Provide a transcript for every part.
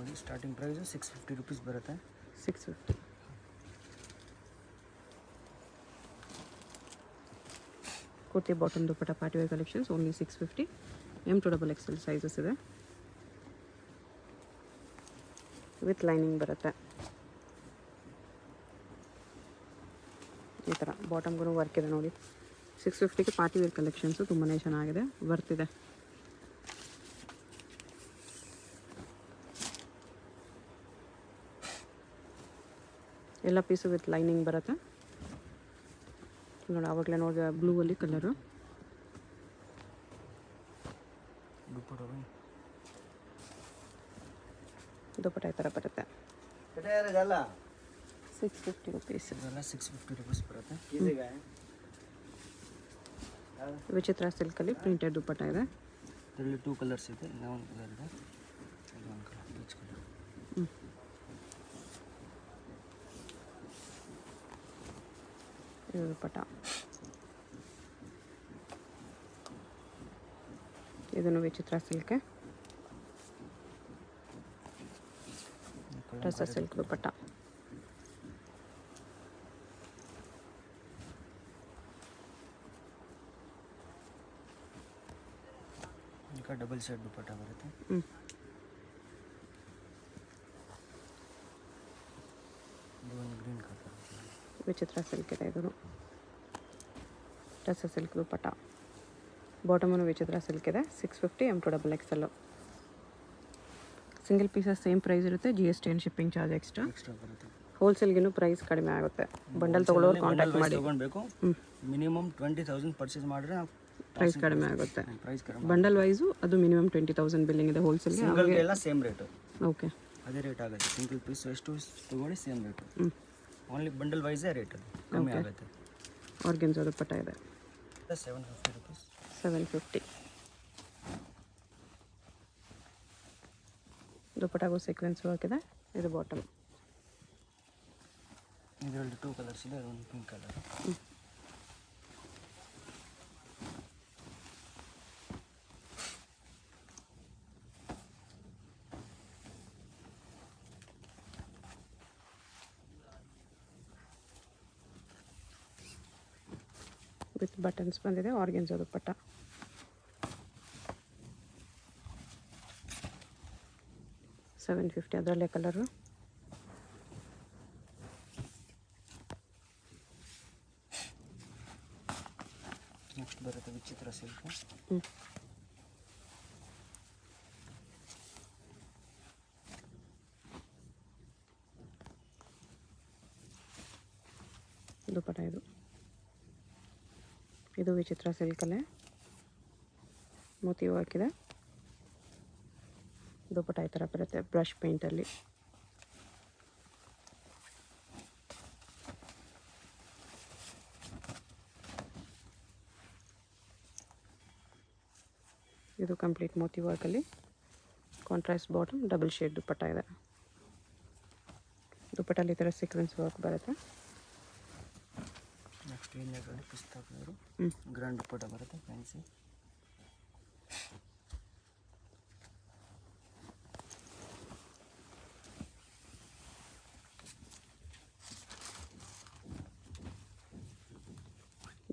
ನೋಡಿ starting price 650 rupees ಬರುತ್ತೆ. 650. Kurti bottom dupatta party wear collections only 650. M2XXL sizes ಇದೆ ವಿತ್ ಲೈನಿಂಗ್ ಬರುತ್ತೆ. ಈ ಥರ ಬಾಟಮ್ಗೂ ವರ್ಕ್ ಇದೆ ನೋಡಿ. 650ಗೆ ಪಾರ್ಟಿವೇರ್ ಕಲೆಕ್ಷನ್ಸು ತುಂಬಾ ಚೆನ್ನಾಗಿದೆ, ವರ್ತ್ ಇದೆ. ಎಲ್ಲ ಪೀಸು ವಿತ್ ಲೈನಿಂಗ್ ಬರುತ್ತೆ ನೋಡಿ. ಆವಾಗಲೇ ನೋಡಿ ಬ್ಲೂ ಅಲ್ಲಿ ಕಲರು. ದುಪ್ಪಟ್ಟ ಈ ಥರ ಬರುತ್ತೆ. 650 ರುಪೀಸ್. ಇದೆಲ್ಲ 650 ರುಪೀಸ್ ಬರುತ್ತೆ. ವಿಚಿತ್ರ ಸಿಲ್ಕಲ್ಲಿ ಪ್ರಿಂಟೆಡ್ ದುಪ್ಪಟ್ಟ ಇದೆ. ಇದರಲ್ಲಿ 2 ಕಲರ್ಸ್ ಇದೆ. ಇನ್ನೂ ಒಂದು ಕಲರ್ ಇದೆ, ಒಂದು ಕಲರ್ ಪೀಚ್ ಕಲರ್. ಇದು ದುಪ್ಪಟ್ಟ. ಇದನ್ನು ವಿಚಿತ್ರ ಸಿಲ್ಕೆ ಟಸ ಸಿಲ್ಕ್ ದುಪ್ಪಟ್ಟ. ಈಗ ಡಬಲ್ ಸೈಡ್ ದುಪ್ಪಟ್ಟ ಬರುತ್ತೆ. ಇದು ಒಂದು ಗ್ರೀನ್ ಕಲರ್ ವಿಚಿತ್ರ ಸಿಲ್ಕ್ ಇದೆ. ಇದು ಟಸ ಸಿಲ್ಕ್ ದುಪ್ಪಟ್ಟ. ಬಾಟಮನ್ನು ವಿಚಿತ್ರ ಸಿಲ್ಕ್ ಇದೆ. 650 M2XXL. Single pieces same price ಇರುತ್ತೆ. GST and shipping charge extra ಬರುತ್ತೆ. ಹೋಲ್ಸೇಲ್ಗಿನ್ನೂ ಪ್ರೈಸ್ ಕಡಿಮೆ ಆಗುತ್ತೆ. ಬಂಡಲ್ ತೊಗೊಳ್ಳೋರು ಕಾಂಟ್ಯಾಕ್ಟ್ ಮಾಡಿ. ತೊಗೊಳ್ಬೇಕು. ಮಿನಿಮಮ್ 20,000 ಪರ್ಚೇಸ್ ಮಾಡಿದ್ರೆ ಪ್ರೈಸ್ ಕಡಿಮೆ ಆಗುತ್ತೆ. ಪ್ರೈಸ್ ಕಡಿಮೆ. ಬಂಡಲ್ ವೈಸು ಅದು ಮಿನಿಮಮ್ 20,000 ಬಿಲ್ಲಿಂಗ್ ಇದೆ ಹೋಲ್ಸೇಲ್ಗೆ. ಸಿಂಗಲ್ಗೆ ಎಲ್ಲ ಸೇಮ್ ರೇಟು. ಓಕೆ, ಅದೇ ರೇಟ್ ಆಗುತ್ತೆ. ಸಿಂಗಲ್ ಪೀಸ್ ಎಷ್ಟು ತೊಗೊಳ್ಳಿ ಸೇಮ್ ರೇಟು. ಓನ್ಲಿ ಬಂಡಲ್ ವೈಸೇ ರೇಟ್ ಅದು ಕಮ್ಮಿ ಆಗುತ್ತೆ. ಆರ್ಗೆನ್ಸಾ ದುಪ್ಪಟ್ಟ ಇದೆ. 750 ರುಪೀಸ್. 750. ದುಪ್ಪಟ್ಟಾಗೂ ಸೀಕ್ವೆನ್ಸ್ ವರ್ಕ್ ಇದೆ. ಇದು ಬಾಟಮ್. ಇದರಲ್ಲಿ 2 ಕಲರ್ಸ್ ಇದೆ. ಒಂದು ಪಿಂಕ್ ಕಲರ್. ವಿತ್ ಬಟನ್ಸ್ ಬಂದಿದೆ. ಆರ್ಗೆನ್ಸಾ ದುಪ್ಪಟ್ಟ. $750. ಅದರಲ್ಲೇ ಕಲರು. ನೆಕ್ಸ್ಟ್ ಬರುತ್ತೆ ವಿಚಿತ್ರ ಸಿಲ್ಕ್. ದುಪ್ಪಟ್ಟ ಇದು. ಇದು ವಿಚಿತ್ರ ಸಿಲ್ಕಲ್ಲೇ ಮೋತಿ ಹಾಕಿದೆ. ದುಪ್ಪಟ್ಟ ಈ ಥರ ಬರುತ್ತೆ ಬ್ರಷ್ ಪೇಂಟಲ್ಲಿ. ಇದು ಕಂಪ್ಲೀಟ್ ಮೋತಿ ವರ್ಕಲ್ಲಿ contrast bottom, double shade dupatta ಇದೆ. ದುಪ್ಪಟ್ಟಲ್ಲಿ ಈ ಥರ ಸೀಕ್ವೆನ್ಸ್ ವರ್ಕ್ ಬರುತ್ತೆ. ನೆಕ್ಸ್ಟ್ ಇನ್ನೇರಲ್ಲಿ ಪಿಸ್ತಾ ಕಲರು ಗ್ರ್ಯಾಂಡ್ ದುಪ್ಪಟ್ಟ ಬರುತ್ತೆ. ಫ್ಯಾನ್ಸಿ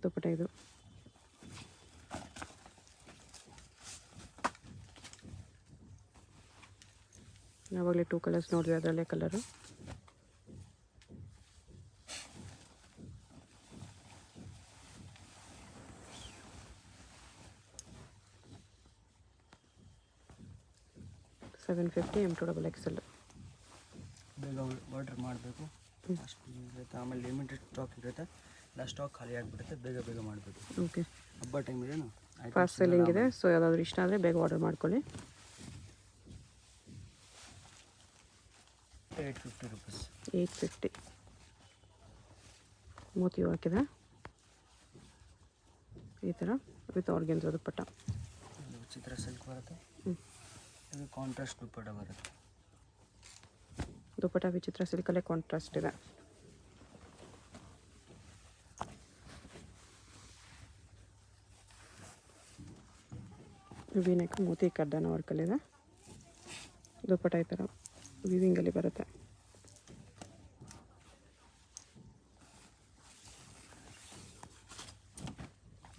ದುಪ್ಪಟ್ಟ ಇದು. ಯಾವಾಗಲೇ 2 ಕಲರ್ಸ್ ನೋಡಿದ್ವಿ, ಅದರಲ್ಲೇ ಕಲರು. $750 M2XXL. ಬೇಗ ಆರ್ಡ್ರ್ ಮಾಡಬೇಕು. ಅಷ್ಟು ಇರುತ್ತೆ. ಆಮೇಲೆ ಲಿಮಿಟೆಡ್ ಸ್ಟಾಕ್ ಇರುತ್ತೆ. ಇಲ್ಲ ಸ್ಟಾಕ್ ಖಾಲಿ ಆಗಿಬಿಡುತ್ತೆ. ಬೇಗ ಮಾಡಬೇಕು. ಓಕೆ, ಹಬ್ಬ ಟೈಮ್ ಇದೇನು ಫಾಸ್ಟ್ ಸೆಲ್ಲಿಂಗ್ ಇದೆ. ಸೊ ಯಾವುದಾದ್ರೂ ಇಷ್ಟ ಆದರೆ ಬೇಗ ಆರ್ಡರ್ ಮಾಡ್ಕೊಳ್ಳಿ. 850 ರುಪೀಸ್. 850. ಮೋತಿ ಹಾಕಿದೆ ಈ ಥರ ವಿತ್ ಆರ್ಗೆನ್ಸಾ ದುಪ್ಪಟ್ಟ. ವಿಚಿತ್ರ ಸಿಲ್ಕ್ ಬರುತ್ತೆ. ಇದು ಕಾಂಟ್ರಾಸ್ಟ್ ದುಪ್ಪಟ್ಟ ಬರುತ್ತೆ. ದುಪ್ಪಟ್ಟ ವಿಚಿತ್ರ ಸಿಲ್ಕಲ್ಲೇ ಕಾಂಟ್ರಾಸ್ಟ್ ಇದೆ. ವೀನೆಕ್ ಮೋತಿ ಕಡ್ಡನ ವರ್ಕಲ್ಲಿದೆ. ದುಪ್ಪಟ್ಟ ಈ ಥರ ವಿವಿಂಗಲ್ಲಿ ಬರುತ್ತೆ.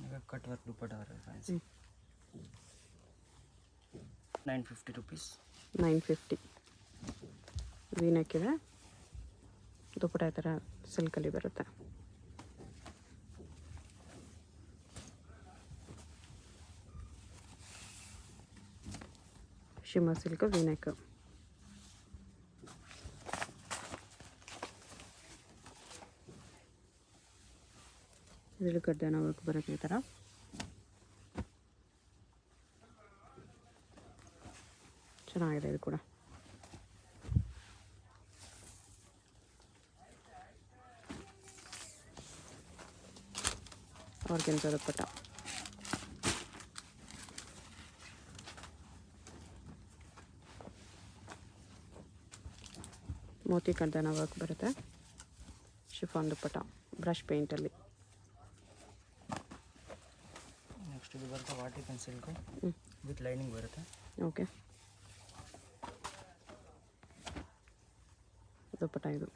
ಈಗ ಕಟ್ ವರ್ಕ್ ದುಪ್ಪಟ್ಟ ಬರುತ್ತೆ ಫ್ಯಾನ್ಸಿ 950 ರುಪೀಸ್. 950 ವೀನೆಕ್ಕಿದೆ. ದುಪ್ಪಟ್ಟ ಈ ಥರ ಸಿಲ್ಕಲ್ಲಿ ಬರುತ್ತೆ. Shimmer silk V-neck. ಇದರಲ್ಲಿ ಕಡ್ಡಾನ ವರ್ಕ್ ಬರುತ್ತೆ ಈ ಥರ. ಚೆನ್ನಾಗಿದೆ ಇದು ಕೂಡ. ಆರ್ಗೆನ್ಜಾ ದುಪ್ಪಟ್ಟ. ಮೋತಿ ಕಡ್ಡಾನ ವರ್ಕ್ ಬರುತ್ತೆ. ಶಿಫಾನ್ ದುಪ್ಪಟ್ಟ ಬ್ರಷ್ ಪೇಂಟಲ್ಲಿ. ನೆಕ್ಸ್ಟ್ ಇದು ಬರುತ್ತೆ ವಾಟಿಕನ್ ಸಿಲ್ಕ್ ವಿತ್ ಲೈನಿಂಗ್ ಬರುತ್ತೆ. ಓಕೆ, ದುಪ್ಪಟ್ಟ ಇದು.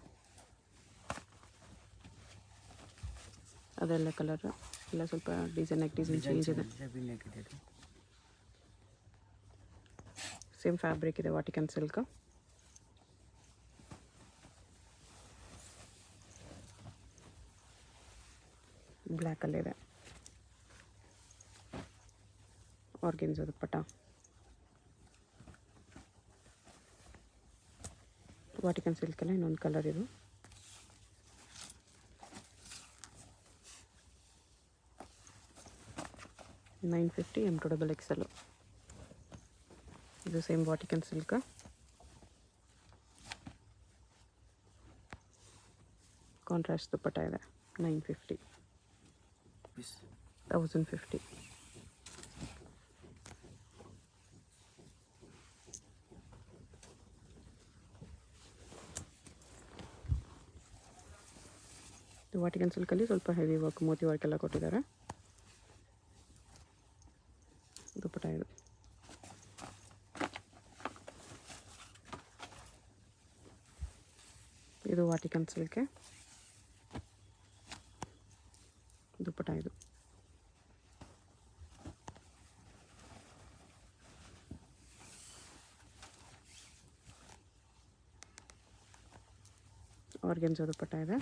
ಅದೆಲ್ಲ ಕಲರ್ ಎಲ್ಲ ಸ್ವಲ್ಪ ಡಿಸೈನ್ ಚೇಂಜ್ ಇದೆ. ಸೇಮ್ ಫ್ಯಾಬ್ರಿಕ್ ಇದೆ ವಾಟಿಕನ್ ಸಿಲ್ಕ್. ಬ್ಲ್ಯಾಕಲ್ಲಿದೆ. ಆರ್ಗೆನ್ಜಾ ದುಪ್ಪಟ್ಟ. ವಾಟಿಕನ್ ಸಿಲ್ಕಲ್ಲಿ ಇನ್ನೊಂದು ಕಲರ್ ಇದು. $950 M2XL. ಇದು ಸೇಮ್ ವಾಟಿಕನ್ ಸಿಲ್ಕ್. ಕಾಂಟ್ರಾಸ್ಟ್ ದುಪ್ಪಟ್ಟ ಇದೆ. 950. 1050. ವಾಟಿಕನ್ ಸಿಲ್ಕಲ್ಲಿ ಸ್ವಲ್ಪ ಹೆವಿ ವರ್ಕ್, ಮೋತಿ ವರ್ಕ್ ಎಲ್ಲ ಕೊಟ್ಟಿದ್ದಾರೆ. ದುಪ್ಪಟ್ಟ ಇದು. ಇದು ವಾಟಿಕನ್ ಸಿಲ್ಕ್. ದುಪ್ಪಟ್ಟ ಇದು. ಆರ್ಗೆನ್ಜಾ ದುಪ್ಪಟ್ಟ ಇದೆ.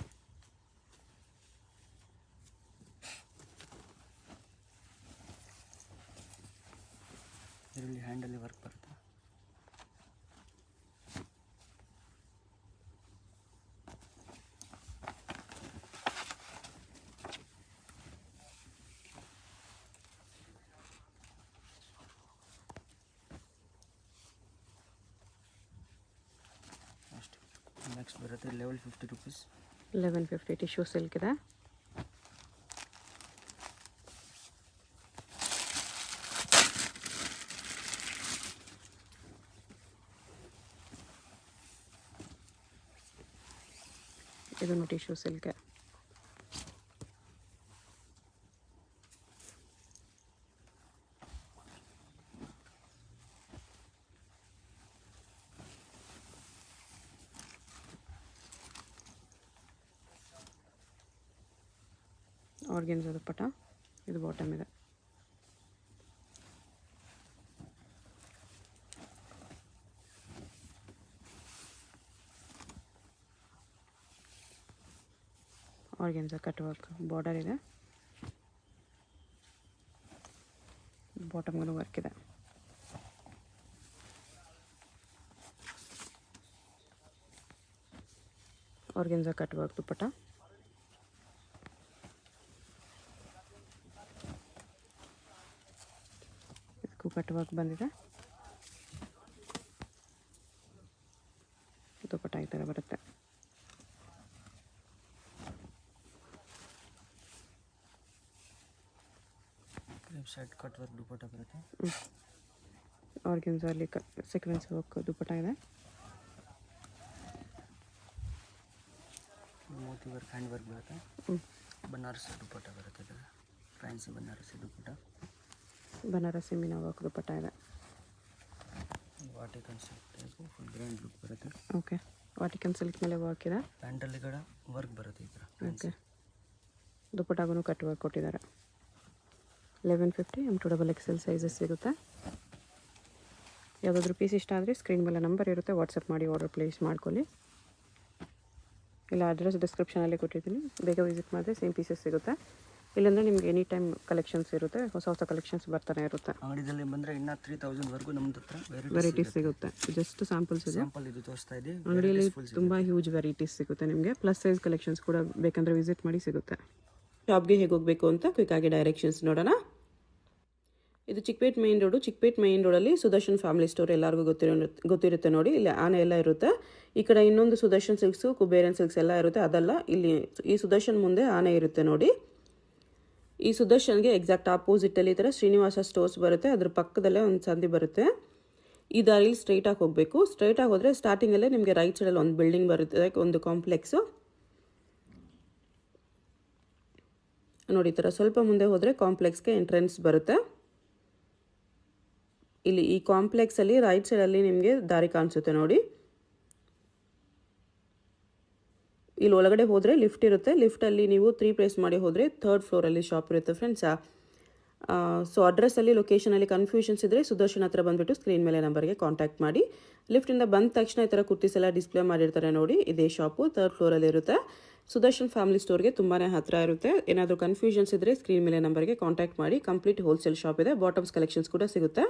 ಇದರಲ್ಲಿ ಹ್ಯಾಂಡಲ್ಲಿ ವರ್ಕ್ ಬರುತ್ತೆ. ಅಷ್ಟೇ. ನೆಕ್ಸ್ಟ್ ಬರುತ್ತೆ ಲೆವೆಲ್ 50 ರುಪೀಸ್. 1150 ಟಿಶ್ಯೂ ಸಿಲ್ಕ್ ಇದೆ. ಇದನ್ನು ಟಿಶ್ಯೂ ಸಿಲ್ಕ್. ಆರ್ಗೆನ್ಜಾ ದುಪ್ಪಟ್ಟ. ಇದು ಬಾಟಮ್ ಇದೆ. ಆರ್ಗೆನ್ಜಾ ಕಟ್ ವರ್ಕ್ ಬಾರ್ಡರ್ ಇದೆ. ಬಾಟಮ್ಗೂ ವರ್ಕ್ ಇದೆ. ಆರ್ಗೆನ್ಜಾ ಕಟ್ ವರ್ಕ್ ದುಪ್ಪಟ್ಟ. ಇದಕ್ಕೂ ಕಟ್ ವರ್ಕ್ ಬಂದಿದೆ. ದುಪ್ಪಟ್ಟ ಈ ಥರ ಬರುತ್ತೆ. ಸೈಡ್ ಕಟ್ ವರ್ಕ್ ದುಪ್ಪಟ್ಟ ಬರುತ್ತೆ. ಆರ್ಗೆನ್ಜಾ ಅಲ್ಲಿ ಸೀಕ್ವೆನ್ಸ್ ವರ್ಕ್ ದುಪ್ಪಟ್ಟ ಇದೆ. ಮೋತಿ ವರ್ಕ್ ಹ್ಯಾಂಡ್ ವರ್ಕ್ ಬರುತ್ತೆ. ಬನಾರಸಿ ದುಪ್ಪಟ್ಟ ಬರುತ್ತೆ. ಇದು ಫ್ಯಾನ್ಸಿ ಬನಾರಸಿ ದುಪ್ಪಟ್ಟ. ಬನಾರಸಿ ಮೀನಾ ವರ್ಕ್ ದುಪ್ಪಟ್ಟ ಇದೆ. Vatican silk type full grand look ಬರುತ್ತೆ. ಓಕೆ, ವಾಟಿಕನ್ ಸಿಲ್ಕ್ ಮೇಲೆ ವರ್ಕ್ ಇದೆ. ಪ್ಯಾಂಟಲ್ಲಿ ಕೂಡ ವರ್ಕ್ ಬರುತ್ತೆ ಈ ಥರ. ಓಕೆ, ದುಪ್ಪಟ್ಟಾಗೂ ಕಟ್ ವರ್ಕ್ ಕೊಟ್ಟಿದ್ದಾರೆ. 1150 M2XL ಸೈಜಸ್ ಸಿಗುತ್ತೆ. ಯಾವುದಾದ್ರೂ ಪೀಸ್ ಇಷ್ಟ ಆದರೆ ಸ್ಕ್ರೀನ್ ಮೇಲೆ ನಂಬರ್ ಇರುತ್ತೆ, ವಾಟ್ಸಪ್ ಮಾಡಿ ಆರ್ಡರ್ ಪ್ಲೇಸ್ ಮಾಡ್ಕೊಳ್ಳಿ. ಇಲ್ಲ ಅಡ್ರೆಸ್ ಡಿಸ್ಕ್ರಿಪ್ಷನಲ್ಲಿ ಕೊಟ್ಟಿದ್ದೀನಿ, ಬೇಗ ವಿಸಿಟ್ ಮಾಡಿದ್ರೆ ಸೇಮ್ ಪೀಸಸ್ ಸಿಗುತ್ತೆ. ಇಲ್ಲಾಂದರೆ ನಿಮ್ಗೆ ಎನಿ ಟೈಮ್ ಕಲೆಕ್ಷನ್ಸ್ ಇರುತ್ತೆ, ಹೊಸ ಹೊಸ ಕಲೆಕ್ಷನ್ಸ್ ಬರ್ತಾನೆ ಇರುತ್ತೆ. ಅಂಗಡಿದಲ್ಲಿ ಬಂದರೆ ಇನ್ನೂ 3000ವರೆಗೂ ನಮ್ಮದು ಹತ್ರ ವೆರೈಟೀಸ್ ಸಿಗುತ್ತೆ. ಜಸ್ಟ್ ಸ್ಯಾಂಪಲ್ಸ್ ಇದೆ, ಸ್ಯಾಂಪಲ್ ಇದು ತೋರಿಸ್ತಾ ಇದೆ. ಅಂಗಡಿಯಲ್ಲಿ ತುಂಬ ಹ್ಯೂಜ್ ವೆರೈಟೀಸ್ ಸಿಗುತ್ತೆ ನಿಮಗೆ. ಪ್ಲಸ್ ಸೈಜ್ ಕಲೆಕ್ಷನ್ಸ್ ಕೂಡ ಬೇಕಂದರೆ ವಿಸಿಟ್ ಮಾಡಿ ಸಿಗುತ್ತೆ. ಶಾಪ್ಗೆ ಹೇಗೆ ಹೋಗಬೇಕು ಅಂತ ಕ್ವಿಕ್ಕಾಗಿ ಡೈರೆಕ್ಷನ್ಸ್ ನೋಡೋಣ. ಇದು Chickpet main road. Chickpet main ರೋಡಲ್ಲಿ ಸುದರ್ಶನ್ ಫ್ಯಾಮಿಲಿ ಸ್ಟೋರ್ ಎಲ್ಲರಿಗೂ ಗೊತ್ತಿರುತ್ತೆ ನೋಡಿ. ಇಲ್ಲಿ ಆನೆ ಎಲ್ಲ ಇರುತ್ತೆ. ಈ ಕಡೆ ಇನ್ನೊಂದು ಸುದರ್ಶನ್ ಸಿಲ್ಕ್ಸು, ಕುಬೇರನ್ ಸಿಲ್ಕ್ಸ್ ಎಲ್ಲ ಇರುತ್ತೆ. ಅದಲ್ಲ, ಇಲ್ಲಿ ಈ ಸುದರ್ಶನ್ ಮುಂದೆ ಆನೆ ಇರುತ್ತೆ ನೋಡಿ. ಈ ಸುದರ್ಶನ್ಗೆ ಎಕ್ಸಾಕ್ಟ್ ಆಪೋಸಿಟಲ್ಲಿ ಈ ಥರ ಶ್ರೀನಿವಾಸ ಸ್ಟೋರ್ಸ್ ಬರುತ್ತೆ. ಅದ್ರ ಪಕ್ಕದಲ್ಲೇ ಒಂದು ಸಂದಿ ಬರುತ್ತೆ. ಈ ದಾರಿಲಿ ಸ್ಟ್ರೈಟಾಗಿ ಹೋಗಬೇಕು. ಸ್ಟ್ರೈಟಾಗಿ ಹೋದರೆ ಸ್ಟಾರ್ಟಿಂಗಲ್ಲೇ ನಿಮಗೆ ರೈಟ್ ಸೈಡಲ್ಲಿ ಒಂದು ಬಿಲ್ಡಿಂಗ್ ಬರುತ್ತೆ, ಒಂದು ಕಾಂಪ್ಲೆಕ್ಸು ನೋಡಿ. ಈ ಥರ ಸ್ವಲ್ಪ ಮುಂದೆ ಹೋದರೆ ಕಾಂಪ್ಲೆಕ್ಸ್ಗೆ ಎಂಟ್ರೆನ್ಸ್ ಬರುತ್ತೆ. ಇಲ್ಲಿ ಈ ಕಾಂಪ್ಲೆಕ್ಸಲ್ಲಿ ರೈಟ್ ಸೈಡಲ್ಲಿ ನಿಮಗೆ ದಾರಿ ಕಾಣಿಸುತ್ತೆ ನೋಡಿ. ಇಲ್ಲಿ ಒಳಗಡೆ ಹೋದರೆ ಲಿಫ್ಟ್ ಇರುತ್ತೆ. ಲಿಫ್ಟಲ್ಲಿ ನೀವು 3 ಪ್ಲೇಸ್ ಮಾಡಿ ಹೋದರೆ 3rd ಫ್ಲೋರಲ್ಲಿ ಶಾಪ್ ಇರುತ್ತೆ ಫ್ರೆಂಡ್ಸ್. ಸೊ ಅಡ್ರೆಸ್ಸಲ್ಲಿ ಲೊಕೇಶನಲ್ಲಿ ಕನ್ಫ್ಯೂಷನ್ಸ್ ಇದ್ದರೆ ಸುದರ್ಶನ್ ಹತ್ರ ಬಂದುಬಿಟ್ಟು ಸ್ಕ್ರೀನ್ ಮೇಲೆ ನಂಬರ್ಗೆ ಕಾಂಟ್ಯಾಕ್ಟ್ ಮಾಡಿ. ಲಿಫ್ಟಿಂದ ಬಂದ ತಕ್ಷಣ ಈ ಥರ ಕುರ್ತೀಸ್ ಎಲ್ಲ ಡಿಸ್ಪ್ಲೇ ಮಾಡಿರ್ತಾರೆ ನೋಡಿ. ಇದೇ ಶಾಪು 3rd ಫ್ಲೋರಲ್ಲಿ ಇರುತ್ತೆ. ಸುದರ್ಶನ್ ಫ್ಯಾಮಿಲಿ ಸ್ಟೋರ್ಗೆ ತುಂಬಾ ಹತ್ತಿರ ಇರುತ್ತೆ. ಏನಾದರೂ ಕನ್ಫ್ಯೂಷನ್ಸ್ ಇದ್ದರೆ ಸ್ಕ್ರೀನ್ ಮೇಲೆ ನಂಬರ್ಗೆ ಕಾಂಟ್ಯಾಕ್ಟ್ ಮಾಡಿ. ಕಂಪ್ಲೀಟ್ ಹೋಲ್ಸೇಲ್ ಶಾಪ್ ಇದೆ. ಬಾಟಮ್ಸ್ ಕಲೆಕ್ಷನ್ಸ್ ಕೂಡ ಸಿಗುತ್ತೆ.